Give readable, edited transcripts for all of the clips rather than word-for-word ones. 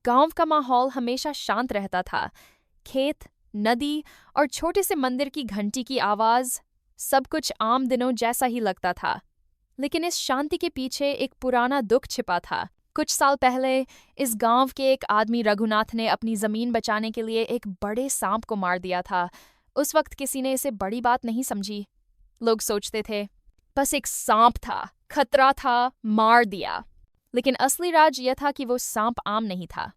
गांव का माहौल हमेशा शांत रहता था। खेत, नदी और छोटे से मंदिर की घंटी की आवाज, सब कुछ आम दिनों जैसा ही लगता था। लेकिन इस शांति के पीछे एक पुराना दुख छिपा था। कुछ साल पहले इस गांव के एक आदमी रघुनाथ ने अपनी जमीन बचाने के लिए एक बड़े सांप को मार दिया था। उस वक्त किसी ने इसे बड़ी बात नहीं समझी। लोग सोचते थे बस एक सांप था, खतरा था, मार दिया। लेकिन असली राज यह था कि वो सांप आम नहीं था।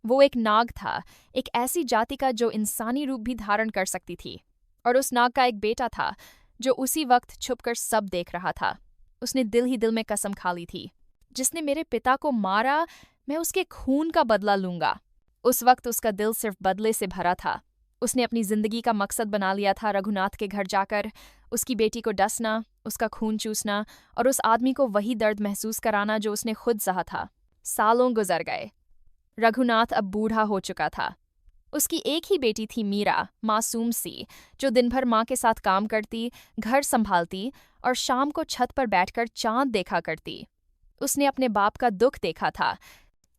वो एक नाग था, एक ऐसी जाति का जो इंसानी रूप भी धारण कर सकती थी। और उस नाग का एक बेटा था जो उसी वक्त छुपकर सब देख रहा था। उसने दिल ही दिल में कसम खा ली थी, जिसने मेरे पिता को मारा, मैं उसके खून का बदला लूंगा। उस वक्त उसका दिल सिर्फ बदले से भरा था। उसने अपनी जिंदगी का मकसद बना लिया था रघुनाथ के घर जाकर उसकी बेटी को डसना, उसका खून चूसना और उस आदमी को वही दर्द महसूस कराना जो उसने खुद सहा था। सालों गुजर गए। रघुनाथ अब बूढ़ा हो चुका था। उसकी एक ही बेटी थी मीरा, मासूम सी, जो दिन भर माँ के साथ काम करती, घर संभालती और शाम को छत पर बैठकर चांद देखा करती। उसने अपने बाप का दुख देखा था,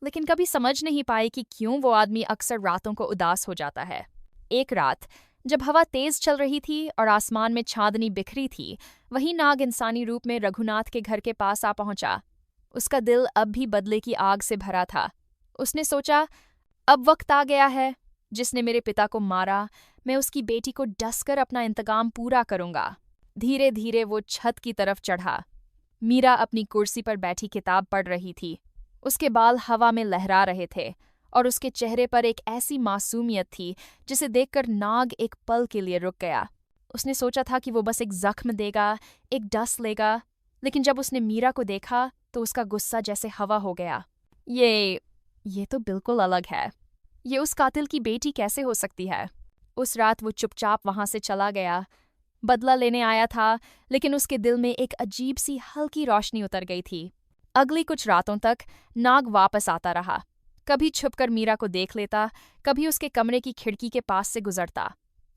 लेकिन कभी समझ नहीं पाई कि क्यों वो आदमी अक्सर रातों को उदास हो जाता है। एक रात जब हवा तेज चल रही थी और आसमान में चांदनी बिखरी थी, वही नाग इंसानी रूप में रघुनाथ के घर के पास आ पहुंचा। उसका दिल अब भी बदले की आग से भरा था। उसने सोचा, अब वक्त आ गया है। जिसने मेरे पिता को मारा, मैं उसकी बेटी को डसकर अपना इंतकाम पूरा करूंगा। धीरे धीरे वो छत की तरफ चढ़ा। मीरा अपनी कुर्सी पर बैठी किताब पढ़ रही थी। उसके बाल हवा में लहरा रहे थे और उसके चेहरे पर एक ऐसी मासूमियत थी जिसे देखकर नाग एक पल के लिए रुक गया। उसने सोचा था कि वो बस एक जख्म देगा, एक डस लेगा, लेकिन जब उसने मीरा को देखा तो उसका गुस्सा जैसे हवा हो गया। ये तो बिल्कुल अलग है। ये उस कातिल की बेटी कैसे हो सकती है? उस रात वो चुपचाप वहां से चला गया। बदला लेने आया था, लेकिन उसके दिल में एक अजीब सी हल्की रोशनी उतर गई थी। अगली कुछ रातों तक नाग वापस आता रहा। कभी छुपकर मीरा को देख लेता, कभी उसके कमरे की खिड़की के पास से गुजरता।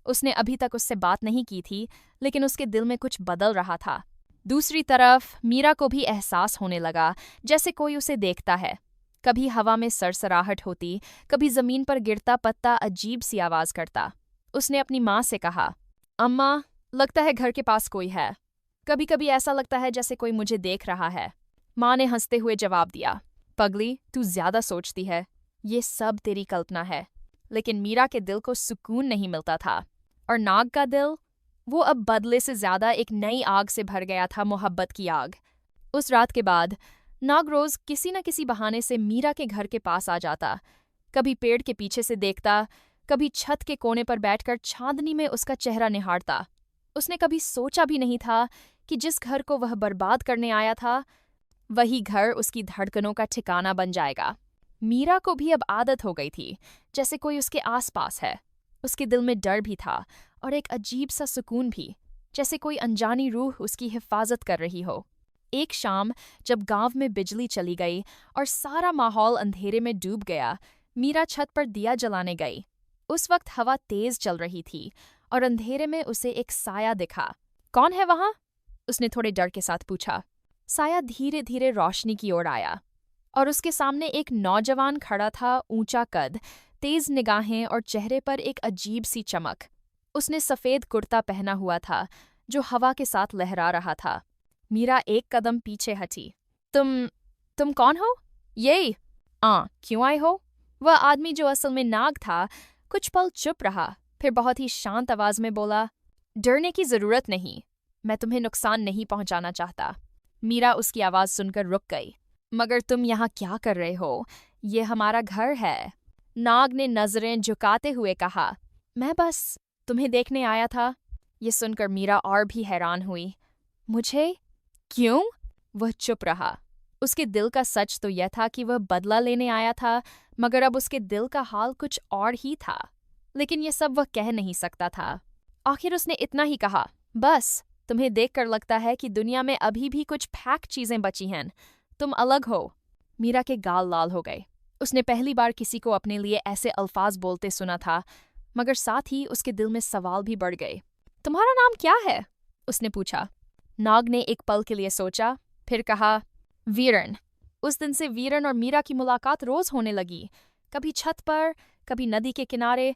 उसने अभी तक उससे बात नहीं की थी, लेकिन उसके दिल में कुछ बदल रहा था। दूसरी तरफ मीरा को भी एहसास होने लगा जैसे कोई उसे देखता है। कभी हवा में सरसराहट होती, कभी जमीन पर गिरता पत्ता अजीब सी आवाज करता। उसने अपनी माँ से कहा, अम्मा, लगता है घर के पास कोई है। कभी कभी ऐसा लगता है जैसे कोई मुझे देख रहा है। माँ ने हंसते हुए जवाब दिया, पगली, तू ज्यादा सोचती है। ये सब तेरी कल्पना है। लेकिन मीरा के दिल को सुकून नहीं मिलता था। और नाग का दिल, वो अब बदले से ज्यादा एक नई आग से भर गया था, मोहब्बत की आग। उस रात के बाद नाग रोज किसी न किसी बहाने से मीरा के घर के पास आ जाता। कभी पेड़ के पीछे से देखता, कभी छत के कोने पर बैठकर चांदनी में उसका चेहरा निहारता। उसने कभी सोचा भी नहीं था कि जिस घर को वह बर्बाद करने आया था, वही घर उसकी धड़कनों का ठिकाना बन जाएगा। मीरा को भी अब आदत हो गई थी, जैसे कोई उसके आसपास है। उसके दिल में डर भी था और एक अजीब सा सुकून भी, जैसे कोई अनजानी रूह उसकी हिफाजत कर रही हो। एक शाम जब गांव में बिजली चली गई और सारा माहौल अंधेरे में डूब गया, मीरा छत पर दिया जलाने गई। उस वक्त हवा तेज चल रही थी और अंधेरे में उसे एक साया दिखा। कौन है वहां? उसने थोड़े डर के साथ पूछा। साया धीरे धीरे रोशनी की ओर आया और उसके सामने एक नौजवान खड़ा था, ऊंचा कद, तेज निगाहें और चेहरे पर एक अजीब सी चमक। उसने सफेद कुर्ता पहना हुआ था जो हवा के साथ लहरा रहा था। मीरा एक कदम पीछे हटी। तुम कौन हो? ये क्यों आए हो? वह आदमी जो असल में नाग था कुछ पल चुप रहा, फिर बहुत ही शांत आवाज में बोला, डरने की जरूरत नहीं, मैं तुम्हें नुकसान नहीं पहुंचाना चाहता। मीरा उसकी आवाज सुनकर रुक गई। मगर तुम यहाँ क्या कर रहे हो? ये हमारा घर है। नाग ने नजरें झुकाते हुए कहा, मैं बस तुम्हें देखने आया था। ये सुनकर मीरा और भी हैरान हुई। मुझे? क्यों? वह चुप रहा। उसके दिल का सच तो यह था कि वह बदला लेने आया था, मगर अब उसके दिल का हाल कुछ और ही था। लेकिन यह सब वह कह नहीं सकता था। आखिर उसने इतना ही कहा, बस तुम्हें देखकर लगता है कि दुनिया में अभी भी कुछ फैक्ट चीजें बची हैं। तुम अलग हो। मीरा के गाल लाल हो गए। उसने पहली बार किसी को अपने लिए ऐसे अल्फाज बोलते सुना था, मगर साथ ही उसके दिल में सवाल भी बढ़ गए। तुम्हारा नाम क्या है? उसने पूछा। नाग ने एक पल के लिए सोचा, फिर कहा, वीरन। उस दिन से वीरन और मीरा की मुलाकात रोज होने लगी। कभी छत पर, कभी नदी के किनारे,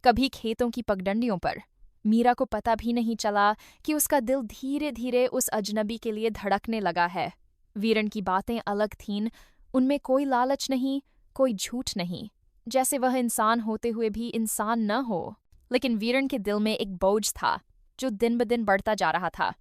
कभी खेतों की पगडंडियों पर। मीरा को पता भी नहीं चला कि उसका दिल धीरे धीरे उस अजनबी के लिए धड़कने लगा है। वीरन की बातें अलग थीं, उनमें कोई लालच नहीं, कोई झूठ नहीं, जैसे वह इंसान होते हुए भी इंसान न हो। लेकिन वीरन के दिल में एक बोझ था जो दिन ब दिन बढ़ता जा रहा था।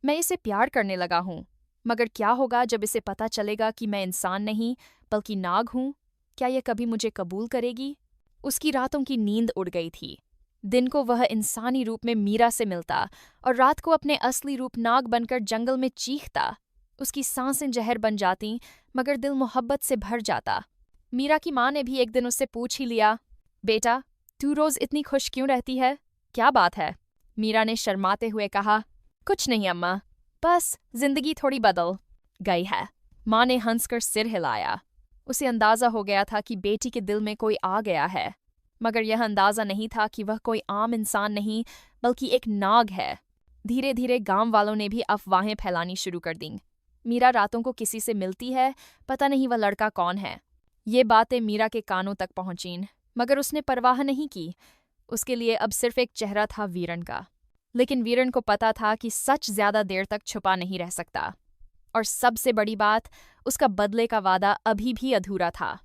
मैं इसे प्यार करने लगा हूँ, मगर क्या होगा जब इसे पता चलेगा कि मैं इंसान नहीं बल्कि नाग हूँ? क्या यह कभी मुझे कबूल करेगी? उसकी रातों की नींद उड़ गई थी। दिन को वह इंसानी रूप में मीरा से मिलता और रात को अपने असली रूप नाग बनकर जंगल में चीखता। उसकी सांसें जहर बन जातीं, मगर दिल मोहब्बत से भर जाता। मीरा की माँ ने भी एक दिन उससे पूछ ही लिया, बेटा, तू रोज इतनी खुश क्यों रहती है? क्या बात है? मीरा ने शर्माते हुए कहा, कुछ नहीं अम्मा, बस जिंदगी थोड़ी बदल गई है। माँ ने हंसकर सिर हिलाया। उसे अंदाजा हो गया था कि बेटी के दिल में कोई आ गया है, मगर यह अंदाजा नहीं था कि वह कोई आम इंसान नहीं बल्कि एक नाग है। धीरे धीरे गांव वालों ने भी अफवाहें फैलानी शुरू कर दीं। मीरा रातों को किसी से मिलती है, पता नहीं वह लड़का कौन है। ये बातें मीरा के कानों तक पहुंचीं, मगर उसने परवाह नहीं की। उसके लिए अब सिर्फ एक चेहरा था वीरन का। लेकिन वीरन को पता था कि सच ज्यादा देर तक छुपा नहीं रह सकता। और सबसे बड़ी बात, उसका बदले का वादा अभी भी अधूरा था।